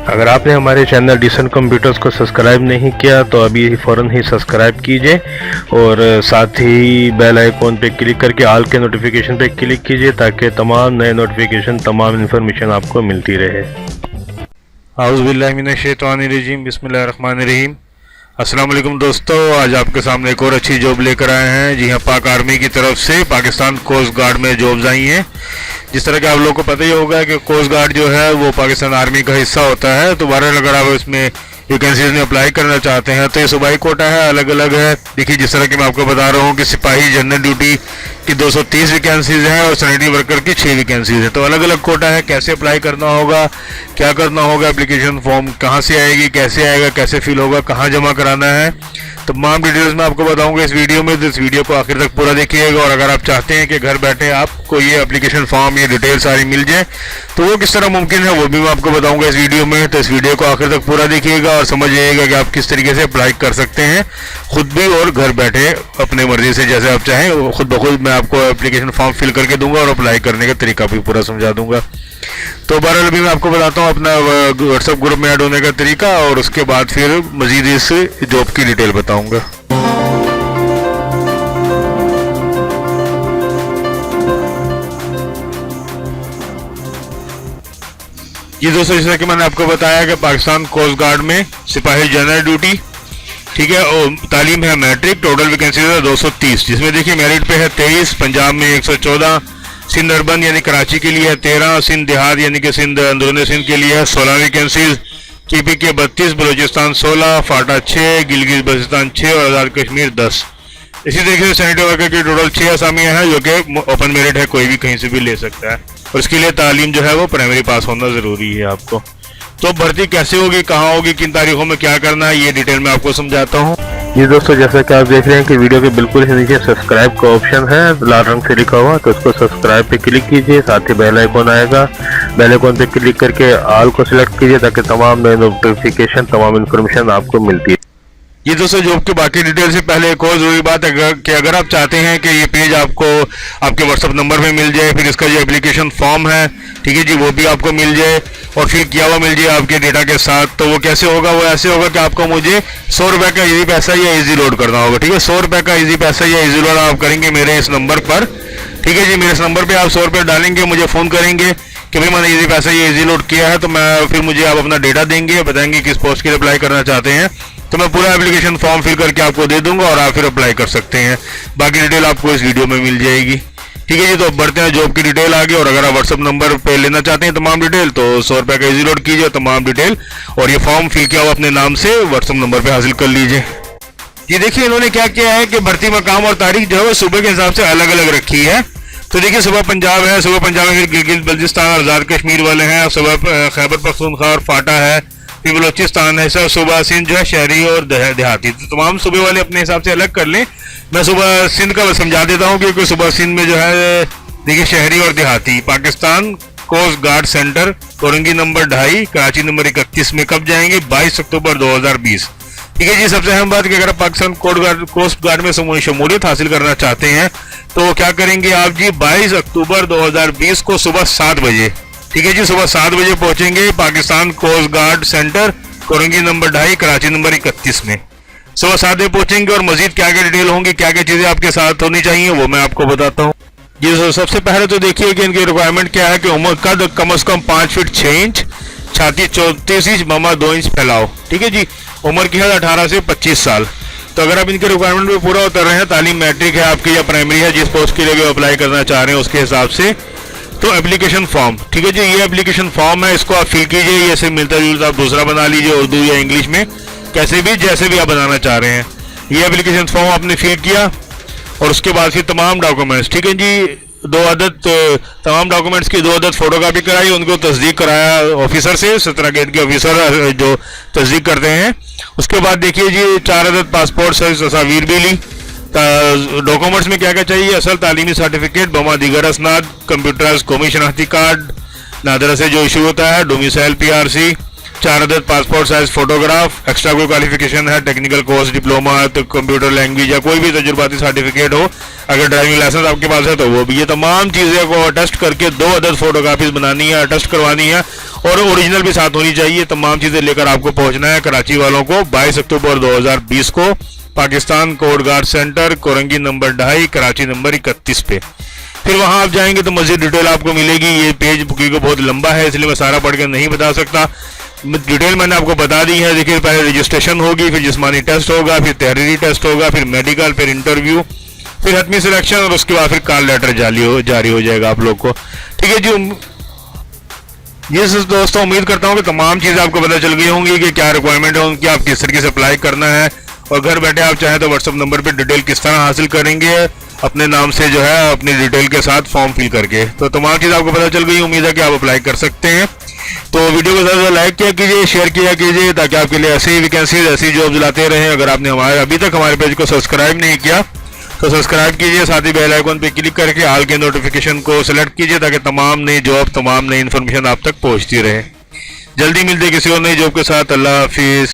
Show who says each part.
Speaker 1: अगर आपने हमारे चैनल डिसेंट कंप्यूटर्स को सब्सक्राइब नहीं किया तो अभी फ़ौरन ही सब्सक्राइब कीजिए और साथ ही बेल आइकॉन पे क्लिक करके ऑल के नोटिफिकेशन पे क्लिक कीजिए ताकि तमाम नए नोटिफिकेशन तमाम इन्फॉर्मेशन आपको मिलती रहे। आउज़ुबिल्लाहि मिनश्शैतानिर्रजीम, बिस्मिल्लाहिर्रहमानिर्रहीम। अस्सलाम वालेकुम दोस्तों, आज आपके सामने एक और अच्छी जॉब लेकर आए हैं। जी हाँ, पाक आर्मी की तरफ से पाकिस्तान कोस्ट गार्ड में जॉब्स आई हैं। जिस तरह के आप लोगों को पता ही होगा कि कोस्ट गार्ड जो है वो पाकिस्तान आर्मी का हिस्सा होता है। तो बहरहाल अगर आप इसमें वैकेंसीज में अप्लाई करना चाहते हैं तो ये सूबाई कोटा है, अलग अलग है। देखिए जिस तरह की मैं आपको बता रहा हूँ कि सिपाही जनरल ड्यूटी की 230 वैकेंसीज हैं और सैनिटरी वर्कर की 6 वैकेंसीज हैं। तो अलग अलग कोटा है। कैसे अप्लाई करना होगा, क्या करना होगा, एप्लीकेशन फॉर्म कहाँ से आएगी, कैसे आएगा, कैसे फिल होगा, कहाँ जमा कराना है, तमाम डिटेल्स मैं आपको बताऊंगा इस वीडियो में। तो इस वीडियो को आखिर तक पूरा देखिएगा। और अगर आप चाहते हैं कि घर बैठे आपको ये एप्लीकेशन फॉर्म, ये डिटेल सारी मिल जाए तो वो किस तरह मुमकिन है वो भी मैं आपको बताऊंगा इस वीडियो में। तो इस वीडियो को आखिर तक पूरा देखिएगा और समझ जाइएगा कि आप किस तरीके से अप्लाई कर सकते हैं खुद भी और घर बैठे अपने मर्जी से जैसे आप चाहें। खुद ब खुद मैं आपको एप्लीकेशन फॉर्म फिल करके दूंगा और अप्लाई करने का तरीका भी पूरा समझा दूंगा। तो बहरहाल अभी मैं आपको बताता हूँ अपना व्हाट्सएप ग्रुप में ऐड होने का तरीका और उसके बाद फिर मजीद इस जॉब की डिटेल बताऊंगा। ये दोस्तों, जैसा कि मैंने आपको बताया कि पाकिस्तान कोस्ट गार्ड में सिपाही जनरल ड्यूटी, ठीक है, और तालीम है मैट्रिक। टोटल वैकेंसी है 230, जिसमें देखिए मेरिट पे है 23, पंजाब में 114, सिंध अर्बन यानी कराची के लिए है 13, सिंध देहात यानी कि सिंध अंदरूनी सिंध के लिए है 16 वैकेंसीज, केपी के 32, बलूचिस्तान 16, फाटा 6, गिलगित बल्तिस्तान 6 और आज़ाद कश्मीर 10। इसी तरीके से सैनिटरी वर्कर की टोटल 6 असामियाँ हैं जो कि ओपन मेरिट है, कोई भी कहीं से भी ले सकता है। और इसके लिए तालीम जो है वो प्राइमरी पास होना ज़रूरी है आपको। तो भर्ती कैसे होगी, कहाँ होगी, किन तारीखों में क्या करना है, ये डिटेल में आपको समझाता हूँ। ये दोस्तों, जैसा कि आप देख रहे हैं कि वीडियो के बिल्कुल ही नीचे सब्सक्राइब का ऑप्शन है लाल रंग से लिखा हुआ, तो उसको सब्सक्राइब पे क्लिक कीजिए। साथ ही बेल आइकॉन आएगा, बेल आइकॉन पे क्लिक करके ऑल को सिलेक्ट कीजिए ताकि तमाम नए नोटिफिकेशन, तमाम इन्फॉर्मेशन आपको मिलती है। ये दोस्तों, जॉब की बाकी डिटेल से पहले एक और जरूरी बात है कि अगर आप चाहते हैं कि ये पेज आपको आपके व्हाट्सएप नंबर पे मिल जाए, फिर इसका जो एप्लीकेशन फॉर्म है, ठीक है जी, वो भी आपको मिल जाए और फिर किया हुआ मिल जाए आपके डेटा के साथ, तो वो कैसे होगा? वो ऐसे होगा कि आपको मुझे 100 रुपये का इजी पैसा या इजी लोड करना होगा, ठीक है। 100 रुपये का इजी पैसा या इजी लोड आप करेंगे मेरे इस नंबर पर, ठीक है जी। मेरे इस नंबर पर आप 100 रुपये डालेंगे, मुझे फ़ोन करेंगे कि भाई मैंने इजी पैसा या इजी लोड किया है, तो मैं फिर मुझे आप अपना डेटा देंगे, बताएंगे किस पोस्ट के लिए अप्लाई करना चाहते हैं, तो मैं पूरा एप्लीकेशन फॉर्म फिल करके आपको दे दूंगा और आप फिर अप्लाई कर सकते हैं। बाकी डिटेल आपको इस वीडियो में मिल जाएगी, ठीक है जी। तो अब बढ़ते हैं जॉब की डिटेल आगे। और अगर आप व्हाट्सएप नंबर पे लेना चाहते हैं तमाम डिटेल तो 100 रुपये का इजी लोड कीजिए तमाम डिटेल और ये फॉर्म फिल किया हुआ अपने नाम से व्हाट्सएप नंबर पर हासिल कर लीजिए। ये देखिए इन्होंने क्या किया है कि भर्ती मकाम और तारीख जो है वो सुबह के हिसाब से अलग अलग रखी है। तो देखिए सुबह पंजाब है, सुबह पंजाब में फिर गिलगित बल्तिस्तान और आज़ाद कश्मीर वाले हैं, सुबह खैबर पख्तूनख्वा और फाटा है, फिर बलूचिस्तान है, सर सुबह सिंध जो है शहरी और देहाती। तो तमाम सुबह वाले अपने हिसाब से अलग कर लें। मैं सुबह सिंध का समझा देता हूँ क्योंकि सुबह सिंध में जो है देखिए शहरी और देहाती Pakistan coast guard centre Korangi number 2.5 Karachi number 31 में कब जाएंगे? 22 अक्टूबर 2020, ठीक है जी। सबसे अहम बात कि अगर आप पाकिस्तान कोस्ट गार्ड में शमूलियत हासिल करना चाहते हैं तो क्या करेंगे आप जी? 22 अक्टूबर 2020 को सुबह 7 बजे, ठीक है जी, सुबह 7 बजे पहुंचेंगे Pakistan coast guard centre Korangi number 2.5 Karachi number 31 में। सुबह 7 बजे पहुंचेंगे और मजीद क्या क्या डिटेल होंगी, क्या क्या चीज़ें आपके साथ होनी चाहिए वो मैं आपको बताता हूँ। जी सबसे पहले तो देखिए कि इनकी रिक्वायरमेंट क्या है कि उम्र कद कम से कम 5 फीट 6 इंच, छाती 34 इंच, ममा 2 इंच फैलाओ, ठीक है जी। उम्र की है 18 से 25 साल। तो अगर आप इनके रिक्वायरमेंट में पूरा उतर रहे हैं, तालीम मैट्रिक है आपकी या प्राइमरी है, जिस पोस्ट के लिए भी अप्लाई करना चाह रहे हैं उसके हिसाब से, तो एप्लीकेशन फॉर्म, ठीक है जी, ये एप्लीकेशन फॉर्म है, इसको आप फिल कीजिए। ये से मिलता जुलता आप दूसरा बना लीजिए, उर्दू या इंग्लिश में, कैसे भी जैसे भी आप बनाना चाह रहे हैं। ये एप्लीकेशन फॉर्म आपने फिल किया और उसके बाद फिर तमाम डॉक्यूमेंट्स, ठीक है जी, तमाम डॉक्यूमेंट्स की 2 अदद फोटोकॉपी कराई, उनको तस्दीक कराया ऑफिसर से, 17 ग्रेड के ऑफिसर जो तस्दीक करते हैं। उसके बाद देखिए जी 4 अदद पासपोर्ट साइज तस्वीर भी ली। डॉक्यूमेंट्स में क्या क्या चाहिए? असल तालीमी सर्टिफिकेट, बमा दीगर असनाद, कंप्यूटराइज कौमी शनाख्ती कार्ड नादरा से जो इशू होता है, डोमिसाइल PRC, 4 अदद पासपोर्ट साइज फोटोग्राफ, एक्स्ट्रा कोई क्वालिफिकेशन है, टेक्निकल कोर्स, डिप्लोमा, तो कंप्यूटर लैंग्वेज या कोई भी तजुर्बाती सर्टिफिकेट हो, अगर ड्राइविंग लाइसेंस आपके पास है तो वो भी। ये तमाम चीज़ें को अटेस्ट करके 2 अदद फोटोकॉपीज बनानी है, अटेस्ट करवानी है और ओरिजिनल भी साथ होनी चाहिए। तमाम चीज़ें लेकर आपको पहुंचना है कराची वालों को 22 अक्टूबर 2020 को Pakistan coast guard centre, Korangi number 2.5, Karachi number 31 पे। फिर वहां आप जाएंगे तो मज़ीद डिटेल आपको मिलेगी। ये पेज क्योंकि बहुत लंबा है इसलिए मैं सारा पढ़ के नहीं बता सकता। डिटेल मैंने आपको बता दी है। देखिए, पहले रजिस्ट्रेशन होगी, फिर जिस्मानी टेस्ट होगा, फिर तहरीरी टेस्ट होगा, फिर मेडिकल, फिर इंटरव्यू, फिर हतमी सिलेक्शन और उसके बाद फिर कॉल लेटर जारी हो जाएगा आप लोग को। ठीक है जी। ये दोस्तों उम्मीद करता हूँ कि तमाम चीज़ें आपको पता चल गई होंगी कि क्या रिक्वायरमेंट है उनकी, आप किस तरीके से अप्लाई करना है, और घर बैठे आप चाहें तो व्हाट्सएप नंबर पे डिटेल किस तरह हासिल करेंगे अपने नाम से जो है अपनी डिटेल के साथ फॉर्म फिल करके। तो तमाम चीज़ आपको पता चल गई, उम्मीद है कि आप अप्लाई कर सकते हैं। तो वीडियो को ज़्यादा लाइक किया कीजिए, शेयर किया कीजिए, ताकि आपके लिए ऐसी वैकेंसीज, ऐसी जॉब्स लाते रहें। अगर आपने अभी तक हमारे पेज को सब्सक्राइब नहीं किया तो सब्सक्राइब कीजिए, साथ ही बेल आइकन पे क्लिक करके ऑल के नोटिफिकेशन को सेलेक्ट कीजिए, ताकि तमाम नई जॉब, तमाम नई इन्फॉर्मेशन आप तक पहुंचती रहे। जल्दी मिलते किसी और नई जॉब के साथ। अल्लाह हाफिज़।